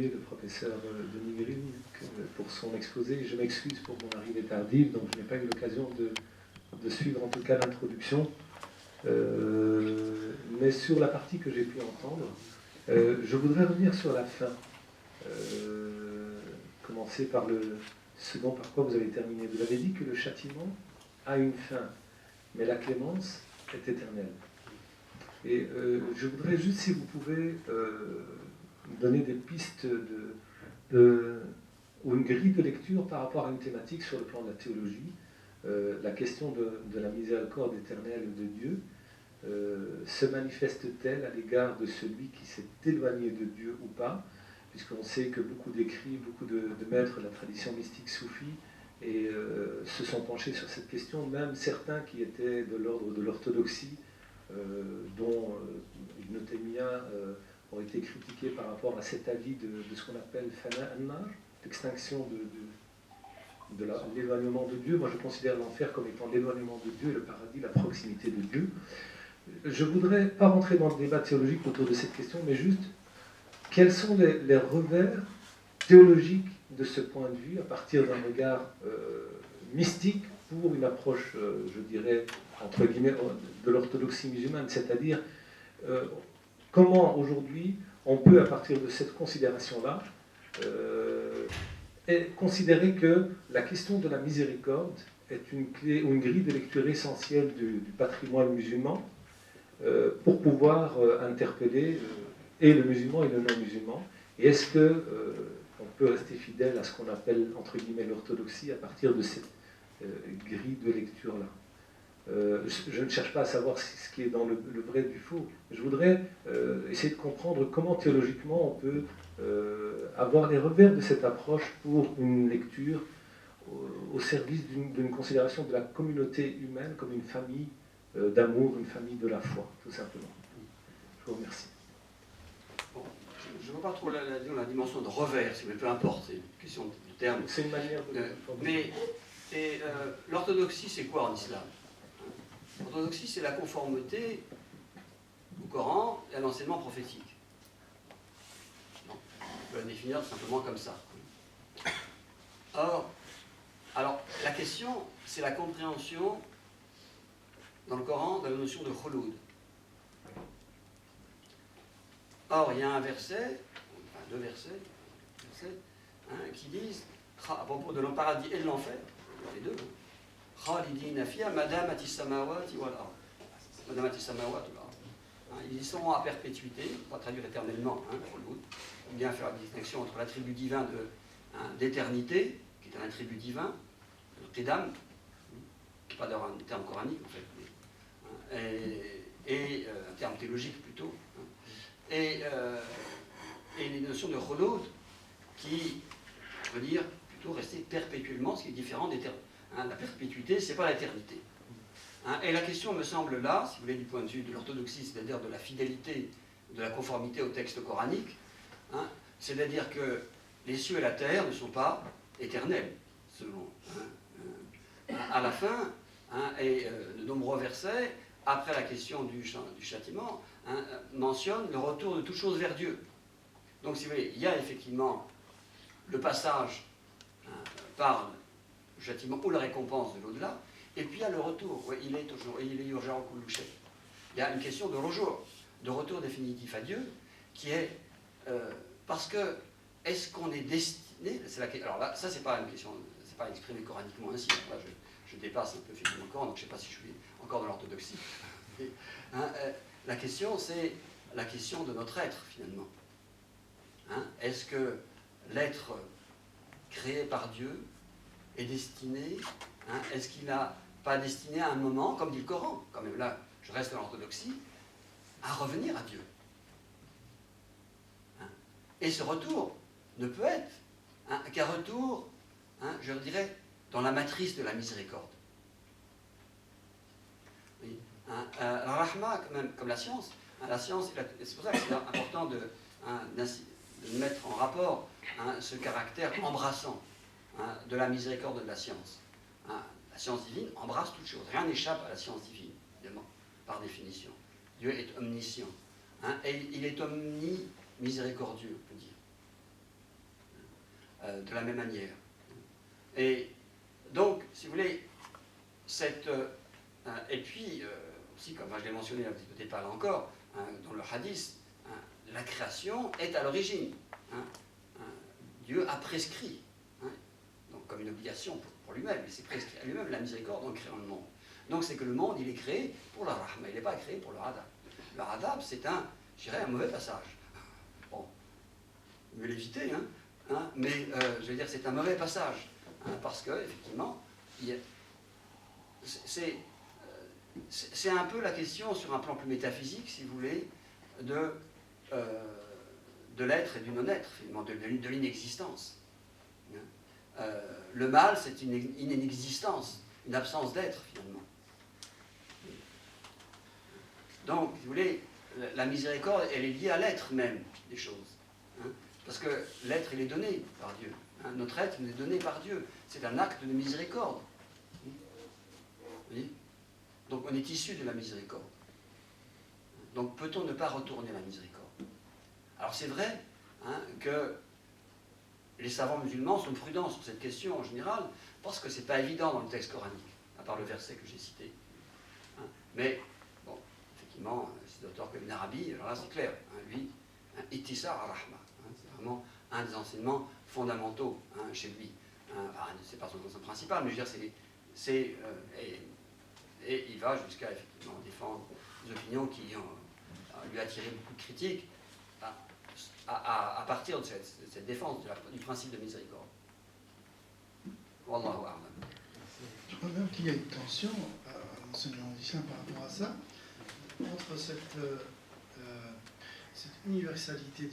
Le professeur Denis Guérin pour son exposé. Je m'excuse pour mon arrivée tardive, donc je n'ai pas eu l'occasion de suivre en tout cas l'introduction. Mais sur la partie que j'ai pu entendre, je voudrais revenir sur la fin. Commencer par ce dont par quoi vous avez terminé. Vous avez dit que le châtiment a une fin, mais la clémence est éternelle. Et je voudrais juste, si vous pouvez, donner des pistes ou une grille de lecture par rapport à une thématique sur le plan de la théologie, la question de la miséricorde éternelle de Dieu se manifeste-t-elle à l'égard de celui qui s'est éloigné de Dieu ou pas, puisqu'on sait que beaucoup d'écrits, beaucoup de maîtres de la tradition mystique soufie se sont penchés sur cette question, même certains qui étaient de l'ordre de l'orthodoxie, dont Ibn Taymiyyah ont été critiqués par rapport à cet avis de ce qu'on appelle Fana an-Nar, l'extinction de l'éloignement de Dieu. Moi, je considère l'enfer comme étant l'éloignement de Dieu et le paradis, la proximité de Dieu. Je ne voudrais pas rentrer dans le débat théologique autour de cette question, mais juste, quels sont les revers théologiques de ce point de vue, à partir d'un regard mystique pour une approche, je dirais, entre guillemets, de l'orthodoxie musulmane, c'est-à-dire comment aujourd'hui on peut, à partir de cette considération-là, considérer que la question de la miséricorde est une clé ou une grille de lecture essentielle du patrimoine musulman pour pouvoir interpeller et le musulman et le non-musulman. Et est-ce qu'on peut rester fidèle à ce qu'on appelle, entre guillemets, l'orthodoxie à partir de cette grille de lecture-là? Je ne cherche pas à savoir ce qui est dans le vrai du faux. Je voudrais essayer de comprendre comment théologiquement on peut avoir les revers de cette approche pour une lecture au service d'une considération de la communauté humaine comme une famille d'amour, une famille de la foi, tout simplement. Je vous remercie. Bon, je ne vois pas trop la dimension de revers, mais peu importe, c'est une question du terme. C'est une manière de... Mais l'orthodoxie, c'est quoi en islam? L'orthodoxie, c'est la conformité au Coran et à l'enseignement prophétique. On peut la définir simplement comme ça. Or, alors, la question, c'est la compréhension dans le Coran de la notion de khouloud. Or, il y a un verset, enfin deux versets qui disent, à propos de paradis et de l'enfer, les deux, Khalidina fiha madamati samawati wal ard. Madamati samawati wal ard. Ils y seront à perpétuité, on va traduire éternellement, khouloud, ou bien faire la distinction entre l'attribut divin d'éternité, qui est un attribut divin, le qidam, qui n'est pas d'ailleurs un terme coranique en fait, et un terme théologique plutôt, et les notions de khouloud qui veut dire plutôt rester perpétuellement, ce qui est différent d'éternité. La perpétuité, ce n'est pas l'éternité. Et la question me semble là, si vous voulez, du point de vue de l'orthodoxie, c'est-à-dire de la fidélité, de la conformité au texte coranique, c'est-à-dire que les cieux et la terre ne sont pas éternels, selon. À la fin, et de nombreux versets, après la question du châtiment, mentionnent le retour de toute chose vers Dieu. Donc, si vous voulez, il y a effectivement le passage par le châtiment ou la récompense de l'au-delà, et puis il y a le retour. Ouais, il est urgent au coucher. Il y a une question de retour définitif à Dieu, qui est parce que est-ce qu'on est destiné, alors là, ça c'est pas une question, c'est pas exprimé coraniquement ainsi. Là, je dépasse un peu finalement le Coran, donc je ne sais pas si je suis encore dans l'orthodoxie. La question, c'est la question de notre être finalement. Est-ce que l'être créé par Dieu est destiné, est-ce qu'il n'a pas destiné à un moment, comme dit le Coran, quand même là, je reste dans l'orthodoxie, à revenir à Dieu. Et ce retour ne peut être qu'un retour, je dirais, dans la matrice de la miséricorde. Oui. La rahma, comme la science, c'est pour ça que c'est important de mettre en rapport ce caractère embrassant de la miséricorde de la science. La science divine embrasse toute chose. Rien n'échappe à la science divine, évidemment, par définition. Dieu est omniscient. Et il est omni-miséricordieux, on peut dire. de la même manière. Et donc, si vous voulez, et puis, aussi, comme je l'ai mentionné un petit peu au départ là encore, dans le hadith, la création est à l'origine. Dieu a prescrit, donc comme une obligation pour lui-même, il s'est prescrit à lui-même la miséricorde en créant le monde. Donc c'est que le monde, il est créé pour la rahma, il n'est pas créé pour le adab. Le adab, c'est je dirais, un mauvais passage. Bon, mieux l'éviter, mais je veux dire, c'est un mauvais passage, parce que, effectivement, c'est un peu la question, sur un plan plus métaphysique, si vous voulez, de l'être et du non-être, finalement, de l'inexistence. Le mal, c'est une inexistence, une absence d'être, finalement. Donc, si vous voulez, la miséricorde, elle est liée à l'être même des choses. Parce que l'être, il est donné par Dieu. Notre être, il est donné par Dieu. C'est un acte de miséricorde. Vous voyez ? Donc, on est issu de la miséricorde. Donc, peut-on ne pas retourner la miséricorde ? Alors, c'est vrai que les savants musulmans sont prudents sur cette question en général, parce que ce n'est pas évident dans le texte coranique, à part le verset que j'ai cité. Mais, bon, effectivement, c'est d'auteur comme Ibn Arabi, alors là c'est clair, lui, Ittisa ar-Rahma, c'est vraiment un des enseignements fondamentaux chez lui. C'est pas son enseignement principal, mais je veux dire, et il va jusqu'à effectivement défendre des opinions qui lui a attiré beaucoup de critiques, à partir de cette défense du principe de miséricorde. Wallahu a'lam. Je crois même qu'il y a une tension à l'enseignement d'islam par rapport à ça, entre cette universalité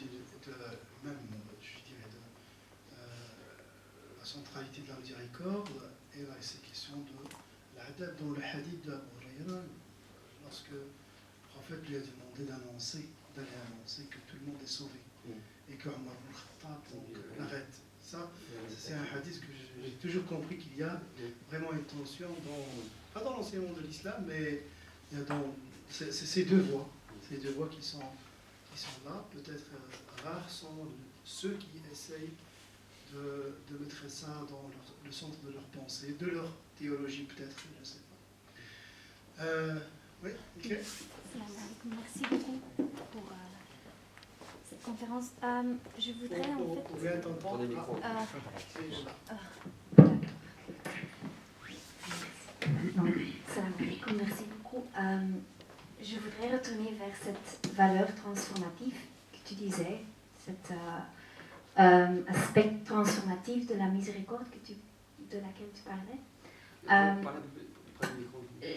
même, je dirais, la centralité de la miséricorde et ces questions de l'adab dans le hadith de Abu Huraira, lorsque le prophète lui a demandé d'aller annoncer que tout le monde est sauvé. Et que Omar ibn Khattab l'arrête. Ça, c'est un hadith que j'ai toujours compris qu'il y a vraiment une tension, pas dans l'enseignement de l'islam, mais il y a dans ces deux voies qui sont là. Peut-être rares sont ceux qui essayent de mettre ça dans le centre de leur pensée, de leur théologie peut-être, je ne sais pas. Oui, ok. Merci beaucoup pour cette conférence. Je voudrais en fait... Vous pouvez t'entendre. Salam alaikum, merci beaucoup. Je voudrais retourner vers cette valeur transformative que tu disais, cet aspect transformatif de la miséricorde de laquelle tu parlais.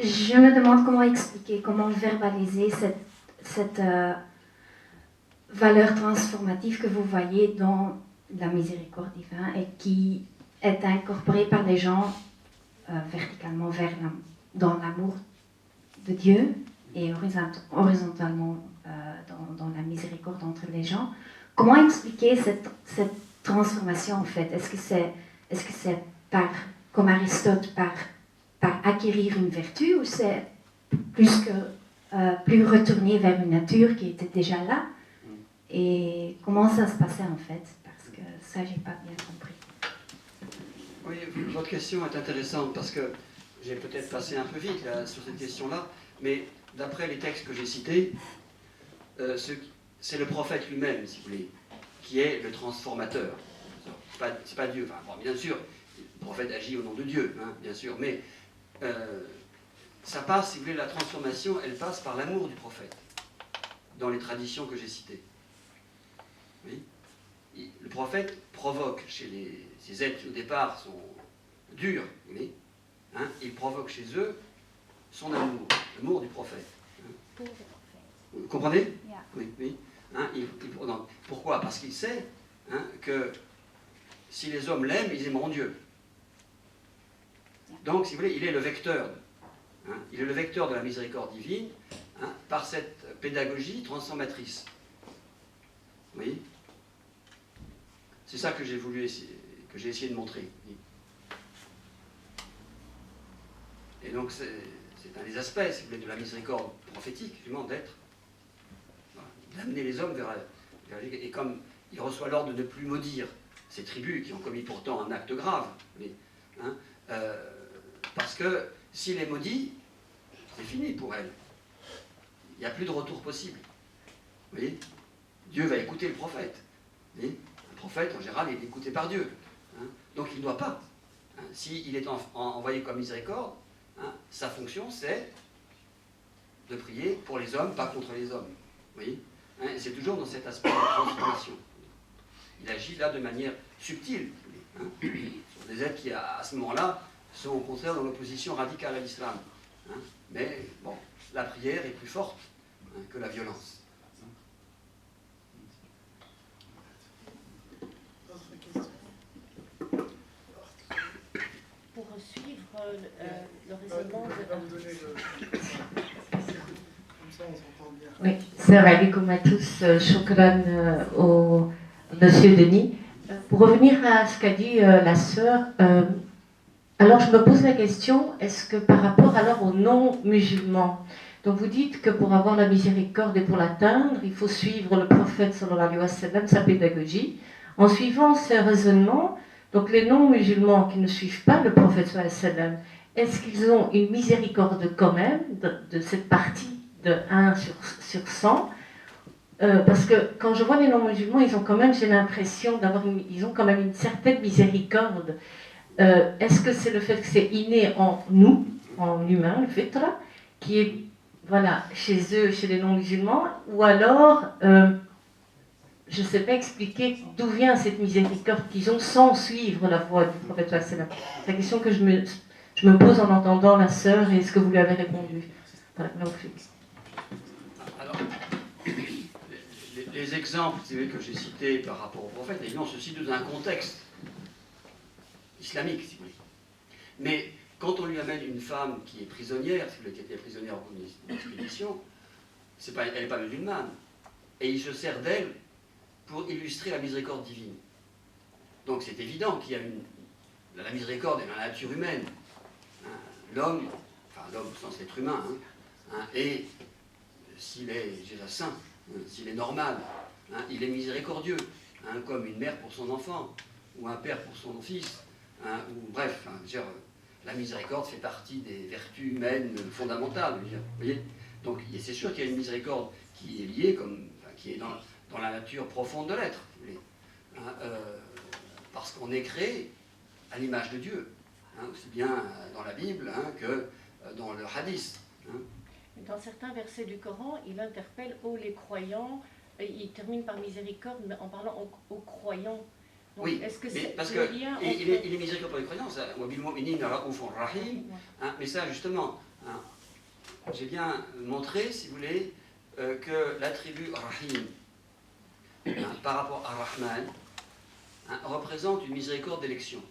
Je me demande comment expliquer, comment verbaliser cette valeur transformative que vous voyez dans la miséricorde divine et qui est incorporée par les gens verticalement dans l'amour de Dieu et horizontalement dans la miséricorde entre les gens. Comment expliquer cette transformation en fait? Est-ce que c'est comme Aristote, par acquérir une vertu, ou c'est plus retourné vers une nature qui était déjà là? Et comment ça se passait en fait? Parce que ça, j'ai pas bien compris. Oui, votre question est intéressante parce que j'ai peut-être passé un peu vite là, sur cette question-là, mais d'après les textes que j'ai cités, c'est le prophète lui-même, si vous voulez, qui est le transformateur. C'est pas Dieu. Enfin, bon, bien sûr, le prophète agit au nom de Dieu, bien sûr, mais ça passe, si vous voulez, la transformation, elle passe par l'amour du prophète, dans les traditions que j'ai citées. Oui. Le prophète provoque chez ces êtres qui au départ sont durs, oui, il provoque chez eux son amour, l'amour du prophète. Pour le prophète. Vous comprenez? Yeah. Oui. Pourquoi? Parce qu'il sait que si les hommes l'aiment, ils aimeront Dieu. Donc, si vous voulez, il est le vecteur. Il est le vecteur de la miséricorde divine par cette pédagogie transformatrice. Vous voyez? C'est ça que j'ai essayé de montrer. Et donc, c'est un des aspects, si vous voulez, de la miséricorde prophétique, justement, d'être, d'amener les hommes vers et comme il reçoit l'ordre de ne plus maudire ces tribus qui ont commis pourtant un acte grave. Hein, parce que s'il est maudit, c'est fini pour elle. Il n'y a plus de retour possible. Vous voyez? Dieu va écouter le prophète. Vous voyez? Un prophète, en général, il est écouté par Dieu. Hein, donc il ne doit pas. Hein, s'il est envoyé comme miséricorde, hein, sa fonction, c'est de prier pour les hommes, pas contre les hommes. Vous voyez? Hein, c'est toujours dans cet aspect de transformation. Il agit là de manière subtile. Hein, sur des êtres qui, à ce moment-là, sont au contraire dans l'opposition radicale à l'islam. Hein, mais bon, la prière est plus forte, hein, que la violence. D'autres questions? Pour suivre le raisonnement Je vais vous donner comme ça on s'entend bien. Oui, salam alaikum à tous, shukran au monsieur Denis. Pour revenir à ce qu'a dit la sœur, alors je me pose la question, est-ce que par rapport alors aux non-musulmans, donc vous dites que pour avoir la miséricorde et pour l'atteindre, il faut suivre le prophète sallallahu alayhi wa sallam, sa pédagogie. En suivant ces raisonnements, donc les non-musulmans qui ne suivent pas le prophète sallallahu alayhi wa sallam, est-ce qu'ils ont une miséricorde quand même de cette partie de 1 sur 100 parce que quand je vois les non-musulmans, ils ont quand même, j'ai l'impression ils ont quand même une certaine miséricorde. Est-ce que c'est le fait que c'est inné en nous, en humain, le fitra, qui est voilà, chez eux, chez les non-musulmans, ou alors, je ne sais pas expliquer d'où vient cette miséricorde qu'ils ont sans suivre la voie du prophète. C'est la question que je me pose en entendant la sœur et ce que vous lui avez répondu. Voilà, alors, les exemples que j'ai cités par rapport au prophète, évidemment, se situent dans un contexte islamique, si vous voulez. Mais quand on lui amène une femme qui est prisonnière, si vous voulez, qui était prisonnière en une expédition, elle n'est pas musulmane. Et il se sert d'elle pour illustrer la miséricorde divine. Donc c'est évident qu'il y a la miséricorde est dans la nature humaine. Hein, l'homme au sens être humain, et s'il est saint, s'il est normal, hein, il est miséricordieux, hein, comme une mère pour son enfant, ou un père pour son fils, hein, ou bref, la miséricorde fait partie des vertus humaines fondamentales. Vous voyez? Donc c'est sûr qu'il y a une miséricorde qui est liée, qui est dans la nature profonde de l'être, hein, parce qu'on est créé à l'image de Dieu, hein, aussi bien dans la Bible, hein, que dans le hadith. Hein. Dans certains versets du Coran, il interpelle « Oh les croyants », il termine par miséricorde mais en parlant aux croyants. Donc, oui, est-ce que mais parce le lien qu'il est miséricordieux pour les croyants, ça, mais ça justement, hein, j'ai bien montré, si vous voulez, que l'attribut Rahim, hein, par rapport à Rahman, hein, représente une miséricorde d'élection.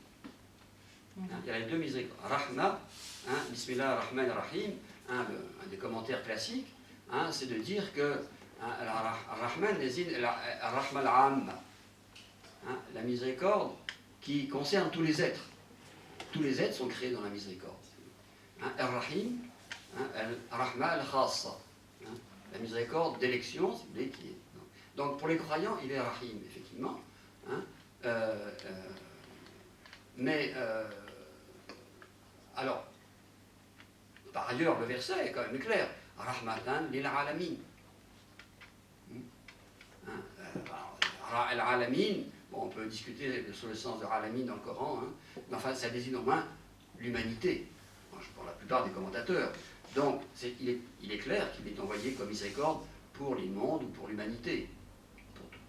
Hein, il y a les deux miséricordes. Rahma, hein, Bismillah Rahman Rahim, hein, un des commentaires classiques, hein, c'est de dire que hein, Rahman désigne Rahma al-Amma, hein, la miséricorde qui concerne tous les êtres. Tous les êtres sont créés dans la miséricorde. Hein, Ar-Rahim, hein, Rahma al-Khassa, hein, la miséricorde d'élection, si vous voulez, qui est. Donc pour les croyants, il est Rahim, effectivement. Hein, mais alors, par ailleurs, le verset est quand même clair. Rahmatan lil alamin. Al-alamin, bon, on peut discuter sur le sens de alamin dans le Coran, hein, mais enfin, ça désigne au moins l'humanité, pour la plupart des commentateurs. Donc, il est clair qu'il est envoyé comme miséricorde pour les mondes ou pour l'humanité. Pour tout.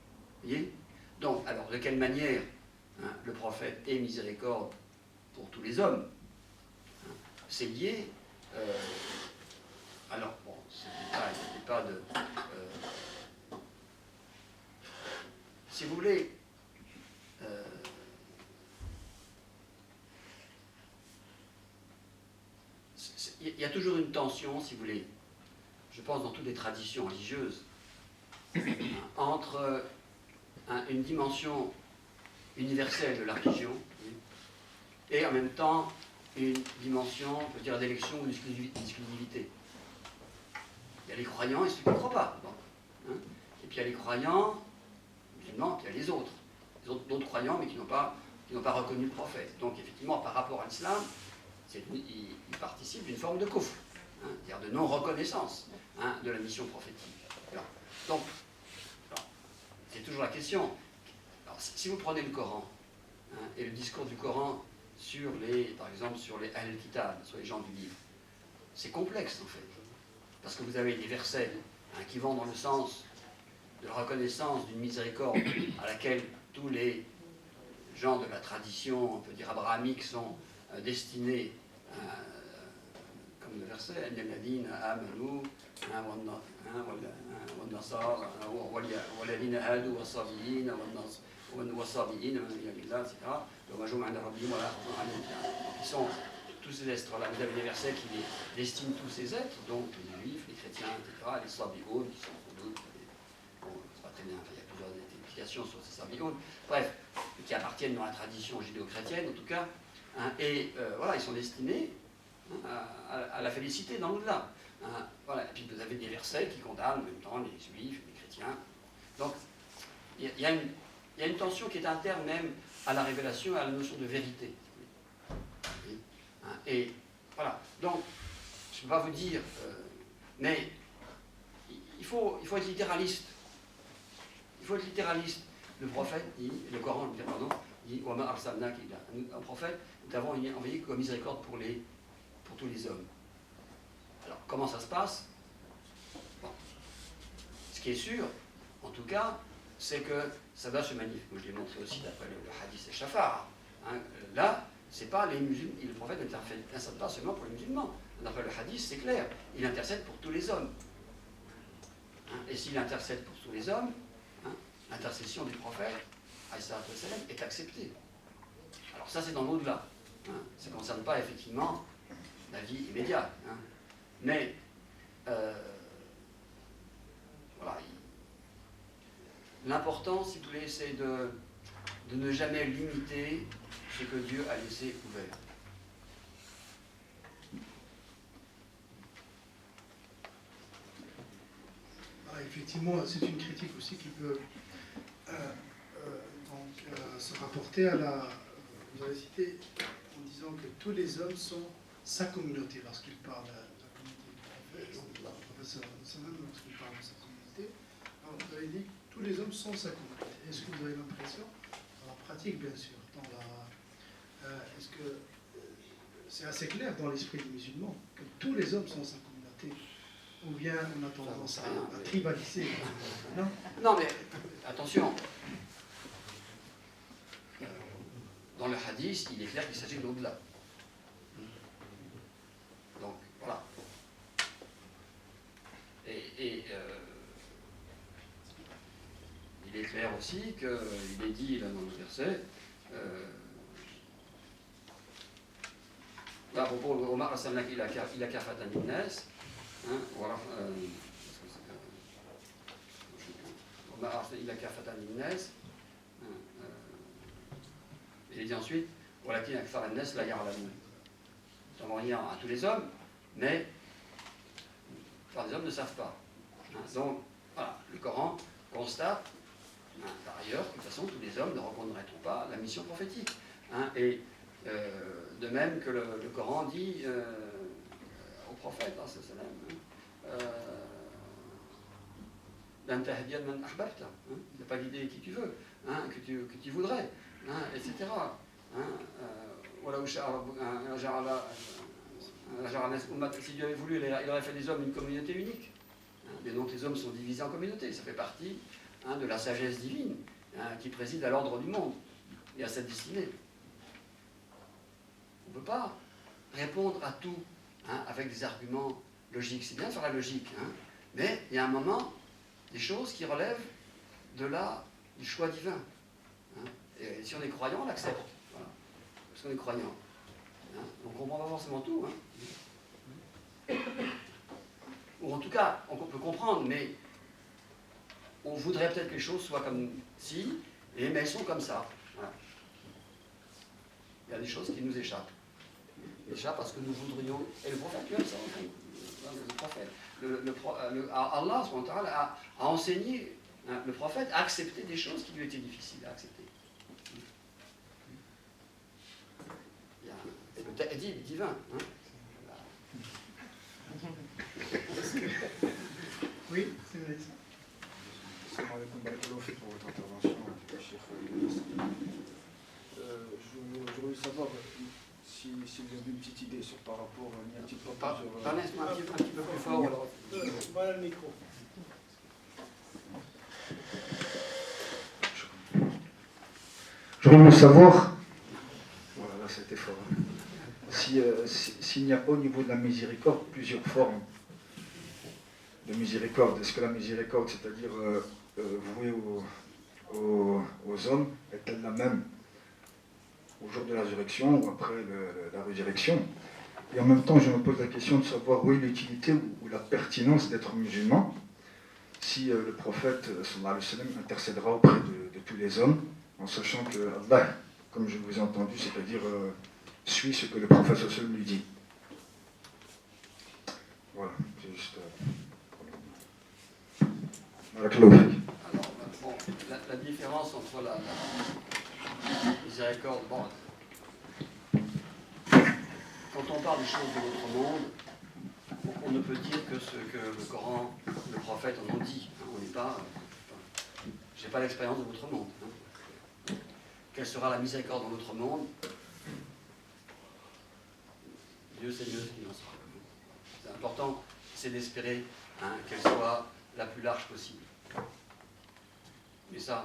Vous voyez? Donc, alors, de quelle manière hein, le prophète est miséricorde pour tous les hommes? Hein, c'est lié. Alors, bon, c'est pas de. Si vous voulez, il y a toujours une tension, si vous voulez, je pense dans toutes les traditions religieuses, entre une dimension universelle de la religion et en même temps une dimension, on peut dire, d'élection ou d'exclusivité. Il y a les croyants et ceux qui ne croient pas. Bon, hein. Et puis il y a les croyants musulmans, puis il y a les autres. d'autres croyants, mais qui n'ont pas reconnu le prophète. Donc effectivement, par rapport à l'islam, il participe d'une forme de kufr, hein, c'est-à-dire de non-reconnaissance, hein, de la mission prophétique. Alors, donc, c'est toujours la question. Alors, si vous prenez le Coran, hein, et le discours du Coran sur par exemple sur les Ahl-Kitab, sur les gens du livre, c'est complexe en fait. Parce que vous avez des versets, hein, qui vont dans le sens de la reconnaissance d'une miséricorde à laquelle tous les gens de la tradition, on peut dire abrahamique, sont destinés, comme le verset Alladhina amanu wan-nasara walladhina hadu was-sabiyin was-sabiyin etc. Qui sont tous ces êtres-là. Vous avez des versets qui les destinent tous ces êtres, donc les juifs, les chrétiens, etc., les sabioun, qui sont sans doute, bon, c'est pas très bien, il y a plusieurs explications sur ces sabioun, bref, qui appartiennent dans la tradition judéo-chrétienne en tout cas, hein, et voilà, ils sont destinés, hein, à la félicité dans l'au-delà. Hein, voilà. Et puis vous avez des versets qui condamnent en même temps les juifs, les chrétiens. Donc il y a une tension qui est interne même à la révélation et à la notion de vérité. Et voilà, donc je ne peux pas vous dire, mais il faut être littéraliste. Il faut être littéraliste. Le prophète dit, le Coran dit Wa ma arsalnaka illa, un prophète, nous t'avons envoyé comme miséricorde pour tous les hommes. Alors comment ça se passe? Bon. Ce qui est sûr, en tout cas, c'est que ça va se manifester. Je l'ai montré aussi d'après le hadith et Shafar. Hein, là, c'est pas les musulmans. Le prophète n'intercède pas seulement pour les musulmans. D'après le hadith, c'est clair. Il intercède pour tous les hommes. Hein, et s'il intercède pour tous les hommes, hein, l'intercession du prophète est acceptée. Alors ça, c'est dans l'au-delà. Hein, ça ne concerne pas effectivement la vie immédiate. Hein. Mais voilà. L'important, si vous voulez, c'est de ne jamais limiter ce que Dieu a laissé ouvert. Alors, effectivement, c'est une critique aussi qui peut se rapporter à la... Vous avez cité en disant que tous les hommes sont sa communauté lorsqu'il parle de la communauté du professeur lorsqu'il parle de sa communauté. Alors, vous avez dit que tous les hommes sont sa communauté. Est-ce que vous avez l'impression, dans la pratique bien sûr, est-ce que c'est assez clair dans l'esprit des musulmans que tous les hommes sont sa communauté, ou bien on a tendance à tribaliser? Non, mais attention. Dans le hadith, il est clair qu'il s'agit de l'au-delà. Donc, voilà. Et il est clair aussi qu'il est dit là dans le verset, là, à propos de Omar Assamnak, il a kafatan linnas, voilà. Omar il a kafatan linnas. Il dit ensuite, voilà qui a fait la naisse, la yara la nuit. Nous avons rien à tous les hommes, mais les hommes ne savent pas. Hein, donc, voilà, le Coran constate, hein, par ailleurs, que de toute façon, tous les hommes ne reconnaîtront pas la mission prophétique. Hein, et de même que le Coran dit au prophète, il n'a pas guidé qui tu veux, hein, que tu voudrais. Hein, etc. Hein, si Dieu avait voulu, il aurait fait des hommes une communauté unique. Hein, et donc les hommes sont divisés en communautés. Ça fait partie, hein, de la sagesse divine, hein, qui préside à l'ordre du monde et à sa destinée. On ne peut pas répondre à tout, hein, avec des arguments logiques. C'est bien de faire la logique, hein, mais il y a un moment, des choses qui relèvent du choix divin. Hein. Et si on est croyant, on l'accepte. Voilà. Parce qu'on est croyant. Hein. Donc on ne comprend pas forcément tout. Hein. Ou en tout cas, on peut comprendre, mais on voudrait peut-être que les choses soient comme ci, mais elles sont comme ça. Voilà. Il y a des choses qui nous échappent. Échappent parce que nous voudrions... Et le prophète lui-même, ça le prophète. Allah a enseigné, hein, le prophète a accepté des choses qui lui étaient difficiles à accepter. ta'dib divin. Hein. Oui, c'est vrai ça. Assalamu alaikum, barakallahu fik pour votre intervention, Cheikh Younes. Je voulais savoir si vous avez une petite idée sur par rapport à une petite Parlez un petit peu plus fort. Alors. Voilà le micro. Je voulais savoir, voilà, là c'était fort, s'il n'y a pas au niveau de la miséricorde plusieurs formes de miséricorde. Est-ce que la miséricorde, c'est-à-dire vouée aux hommes, est-elle la même au jour de la résurrection ou après la résurrection? Et en même temps, je me pose la question de savoir où est l'utilité ou la pertinence d'être musulman si le prophète sallallahu alayhi wa sallam intercédera auprès de tous les hommes, en sachant que Allah, comme je vous ai entendu, c'est-à-dire suit ce que le prophète sallallahu alayhi wa sallam lui dit. Voilà, c'est juste... Alors, bon, la différence entre la miséricorde, bon, quand on parle des choses de notre monde, on ne peut dire que ce que le Coran, le prophète en ont dit. On n'est pas... j'ai pas l'expérience de votre monde. Hein. Quelle sera la miséricorde dans notre monde? Dieu sait mieux ce qu'il en sera. C'est important, c'est d'espérer qu'elle soit la plus large possible. Mais ça,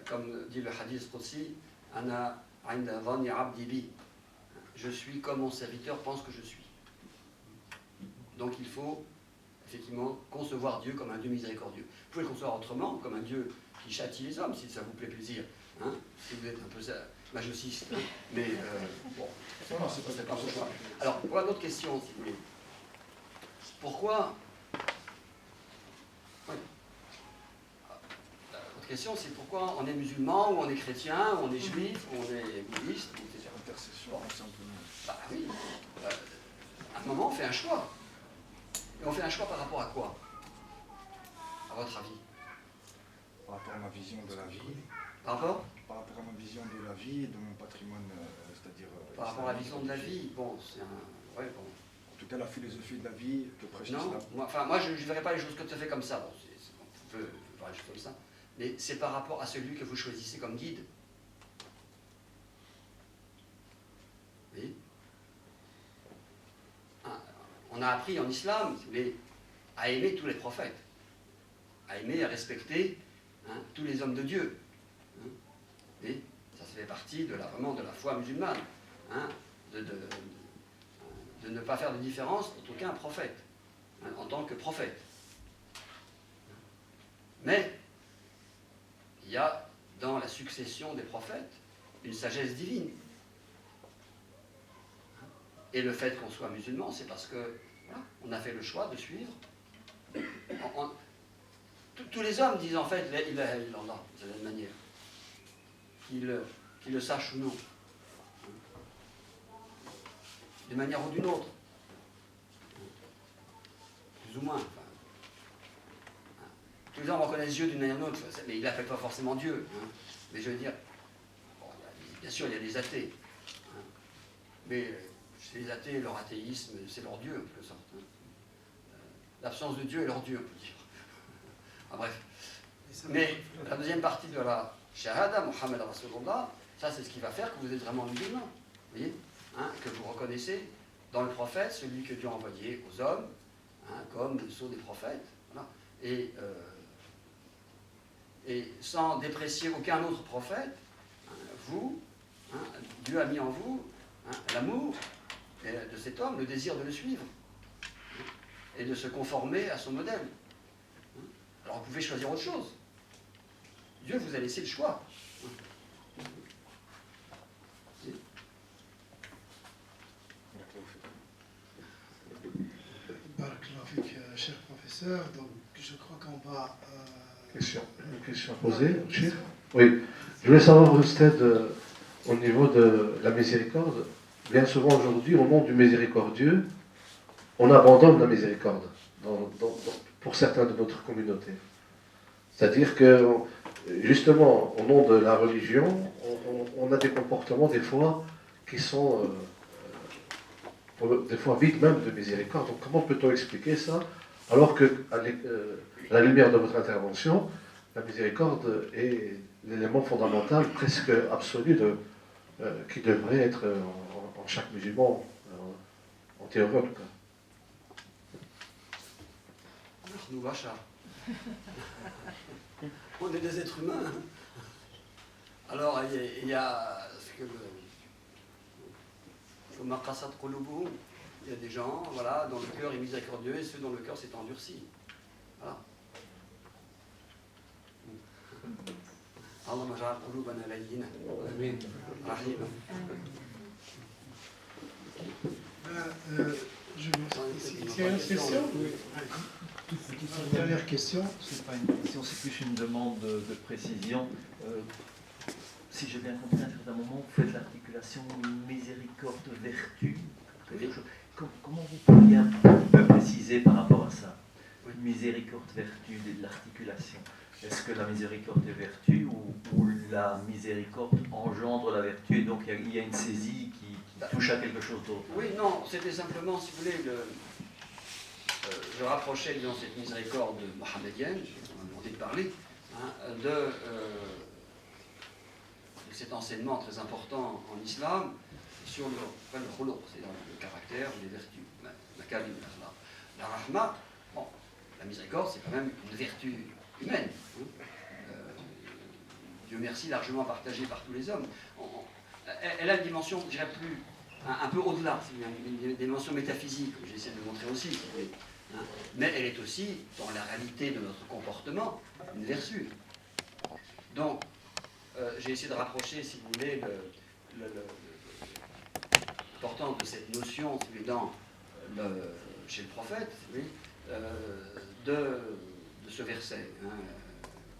comme dit le hadith Qudsi, Ana inda dhanni abdi bi. Je suis comme mon serviteur pense que je suis. Donc il faut effectivement concevoir Dieu comme un Dieu miséricordieux. Vous pouvez le concevoir autrement, comme un Dieu qui châtie les hommes, si ça vous plaît plaisir. Hein, si vous êtes un peu majossiste. Mais bon, c'est pas votre choix. Alors, pour une autre question, si vous voulez. Pourquoi... Oui. Votre question, c'est pourquoi on est musulman, ou on est chrétien, ou on est juif, ou on est bouddhiste, etc. Intercession, simplement. Bah oui. À un moment, on fait un choix. Et on fait un choix par rapport à quoi? À votre avis? Par rapport à ma vision de la vie. Par rapport? Par rapport à ma vision de la vie et de mon patrimoine, c'est-à-dire... Par rapport à la vision de la vie, bon, c'est un... Ouais, bon. En tout cas, la philosophie de la vie que prêche Non, l'islam. moi je ne verrai pas les choses tout à fait comme ça. Bon, on peut voir les choses comme ça. Mais c'est par rapport à celui que vous choisissez comme guide. Oui. On a appris en islam, si vous voulez, à aimer tous les prophètes, à aimer, à respecter tous les hommes de Dieu. Et ça fait partie vraiment de la foi musulmane, de ne pas faire de différence entre aucun prophète, en tant que prophète. Mais il y a dans la succession des prophètes une sagesse divine. Et le fait qu'on soit musulman, c'est parce que voilà, on a fait le choix de suivre. Tous les hommes disent en fait la ilaha illallah, de la même manière. Qu'ils le sachent ou non. D'une manière ou d'une autre. Plus ou moins. Enfin, tous les hommes reconnaissent Dieu d'une manière ou d'une autre, mais ils n'appellent pas forcément Dieu. Mais je veux dire, bon, bien sûr, il y a des athées. Mais chez les athées, leur athéisme, c'est leur Dieu, en quelque sorte. L'absence de Dieu est leur Dieu, on peut dire. Ah, bref. Mais la deuxième partie de la Shahada, Muhammad Rasulullah, ça c'est ce qui va faire que vous êtes vraiment musulman. Vous voyez, que vous reconnaissez dans le prophète celui que Dieu a envoyé aux hommes, comme le sceau des prophètes. Voilà. Et sans déprécier aucun autre prophète, vous, Dieu a mis en vous l'amour de cet homme, le désir de le suivre et de se conformer à son modèle. Alors vous pouvez choisir autre chose. Dieu vous a laissé le choix. Cher professeur, donc je crois qu'on va... Une question posée, cher. Oui, je voulais savoir au stade, au niveau de la miséricorde. Bien souvent aujourd'hui, au nom du miséricordieux, on abandonne la miséricorde pour certains de notre communauté. C'est-à-dire que, justement, au nom de la religion, on a des comportements des fois qui sont des fois vide même de miséricorde. Donc comment peut-on expliquer ça alors que, à la lumière de votre intervention, la miséricorde est l'élément fondamental, presque absolu, qui devrait être en chaque musulman, en théorie en tout cas. Nous, Bachar. On est des êtres humains. Alors, il y a ce que il y a des gens, voilà, dont le cœur est miséricordieux et ceux dont le cœur s'est endurci. Voilà. Allah maj'al qulubana layyina. Amin. Rahim. Dernière question. C'est pas une question, c'est plus une demande de précision. Si j'ai bien compris, à un certain moment, vous faites l'articulation miséricorde-vertu. Comment vous pourriez un peu préciser par rapport à ça? Miséricorde-vertu, l'articulation. Est-ce que la miséricorde est vertu ou la miséricorde engendre la vertu et donc il y a une saisie qui touche à quelque chose d'autre? Oui, non, c'était simplement, si vous voulez, je rapprochais dans cette miséricorde mohammedienne, on m'a demandé de parler, de cet enseignement très important en islam sur le khuluq, c'est le caractère, les vertus, la rahma. Bon, la miséricorde, c'est quand même une vertu humaine. Dieu merci, largement partagée par tous les hommes. Elle a une dimension, je dirais plus, un peu au-delà, c'est une dimension métaphysique, que j'essaie de montrer aussi. Mais elle est aussi, dans la réalité de notre comportement, une vertu. Donc, j'ai essayé de rapprocher, si vous voulez, l'importance de cette notion, si vous voulez, chez le prophète, si vous voulez, de ce verset,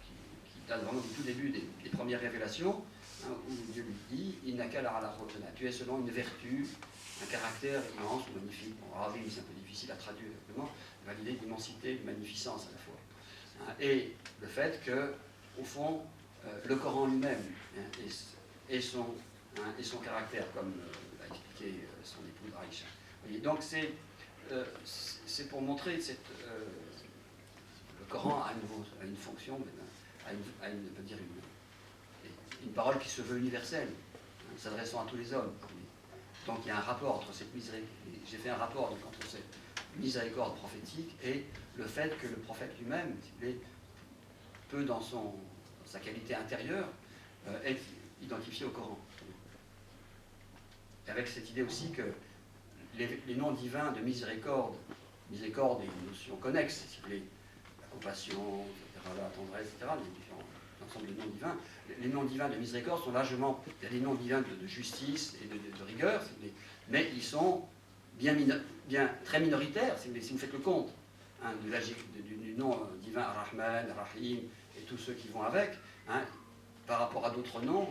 qui date vraiment du tout début des premières révélations, où Dieu lui dit « Innaka la'ala khuluqin » tu es selon une vertu, un caractère immense ou magnifique. Bon, Arabi, c'est un peu difficile à traduire exactement, valider l'immensité, de magnificence à la fois. Et le fait que, au fond, le Coran lui-même et son caractère, comme l'a expliqué son épouse Aïcha. Donc c'est pour montrer le Coran a une fonction, une parole qui se veut universelle, s'adressant à tous les hommes. Donc il y a un rapport entre cette miséricorde, j'ai fait un rapport entre cette miséricorde prophétique et le fait que le prophète lui-même peut, dans sa qualité intérieure, être identifié au Coran. Et avec cette idée aussi que les noms divins de miséricorde est une notion connexe, si vous voulez, la compassion, etc., la tendresse, etc., l'ensemble des noms divins. Les noms divins de miséricorde sont largement, il y a des noms divins de justice et de rigueur, si vous voulez, mais ils sont bien très minoritaires, si vous faites le compte, du nom divin Ar-Rahman, Ar-Rahim, et tous ceux qui vont avec, par rapport à d'autres noms,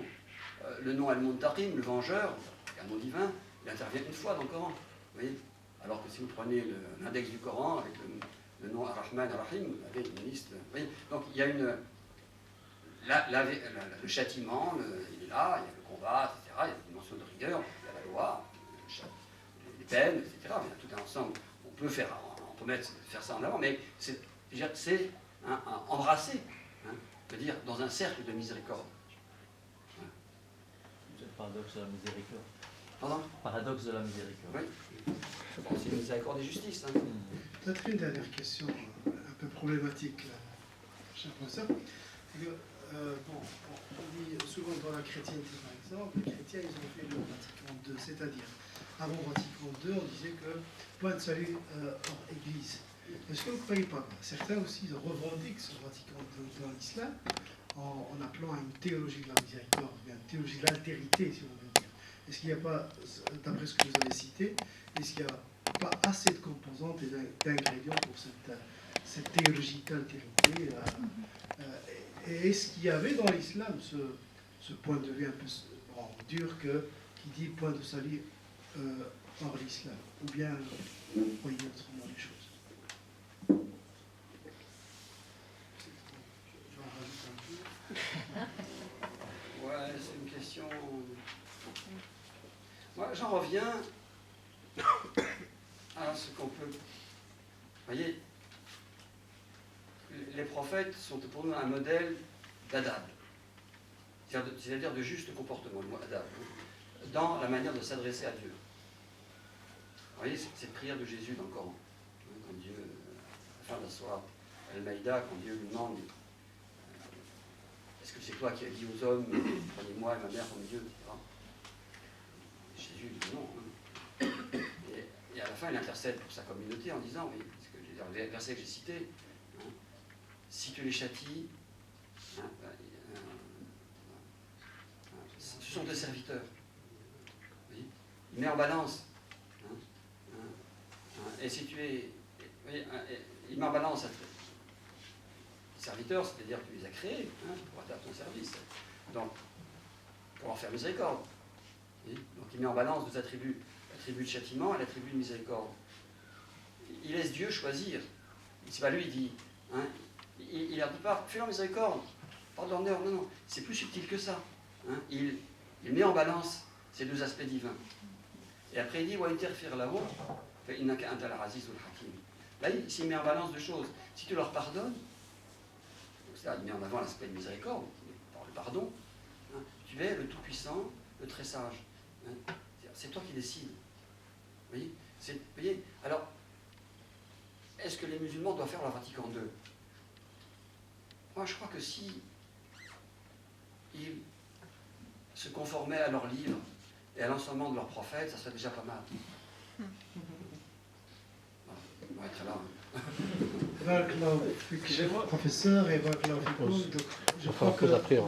le nom Al-Muntaqim, le vengeur, un nom divin, il intervient une fois dans le Coran. Vous voyez, alors que si vous prenez l'index du Coran avec le nom Ar-Rahman, Ar-Rahim, vous avez une liste. Vous voyez, donc il y a le châtiment, il est là, il y a le combat, etc. Il y a une dimension de rigueur, il y a la loi, les peines, etc. Il y a tout un ensemble. On peut faire ça en avant, mais c'est embrasser, c'est-à-dire dans un cercle de miséricorde. C'est le paradoxe de la miséricorde. Pardon ? Paradoxe de la miséricorde. Oui. Bon, c'est miséricorde et justice. Peut-être une dernière question un peu problématique, cher professeur. On dit souvent dans la chrétienté, par exemple, les chrétiens, ils ont fait le Vatican II, c'est-à-dire, avant Vatican II, on disait que point de salut hors Église. Est-ce que vous ne croyez pas? Certains aussi revendiquent ce Vatican II dans l'islam en appelant à une théologie de la miséricorde, une théologie de l'altérité, si on veut dire. Est-ce qu'il n'y a pas, d'après ce que vous avez cité, est-ce qu'il n'y a pas assez de composantes et d'ingrédients pour cette théologie d'altérité et est-ce qu'il y avait dans l'islam ce point de vue un peu dur qui dit point de salut hors l'islam? Ou bien voyez autrement les choses? Ouais, c'est une question. Moi, j'en reviens à ce qu'on peut... Vous voyez, les prophètes sont pour nous un modèle d'adab, c'est-à-dire de juste comportement, le mot adab, dans la manière de s'adresser à Dieu. Vous voyez, cette prière de Jésus dans le Coran, quand Dieu, à la fin de la soirée, Al-Maïda, quand Dieu lui demande est-ce que c'est toi qui as dit aux hommes prenez-moi et ma mère comme Dieu, etc. Jésus dit non. Et à la fin, il intercède pour sa communauté en disant oui, parce que le verset que j'ai cité, si tu les châties, ce sont des serviteurs. Oui. Il met en balance. Et si tu es. Il met en balance serviteurs, c'est-à-dire que tu les as créés pour être à ton service, donc pour leur faire miséricorde. Oui. Donc il met en balance deux attributs, l'attribut de châtiment et l'attribut de miséricorde. Il laisse Dieu choisir. C'est pas lui, il dit. Il leur dit pas, fais leur miséricorde, pardonne-leur. Non, c'est plus subtil que ça. Il met en balance ces deux aspects divins. Et après il dit, wa interfir là-haut, innaka anta al-azizul hakim. Là, il met en balance deux choses. Si tu leur pardonnes, il met en avant l'aspect de miséricorde, par le pardon, tu es le Tout-Puissant, le Très Sage. C'est toi qui décides. Vous voyez, alors, est-ce que les musulmans doivent faire leur Vatican II? Moi, je crois que si ils se conformaient à leurs livres et à l'enseignement de leurs prophètes, ça serait déjà pas mal. Voilà, on va être là. Professeur, et je crois que après,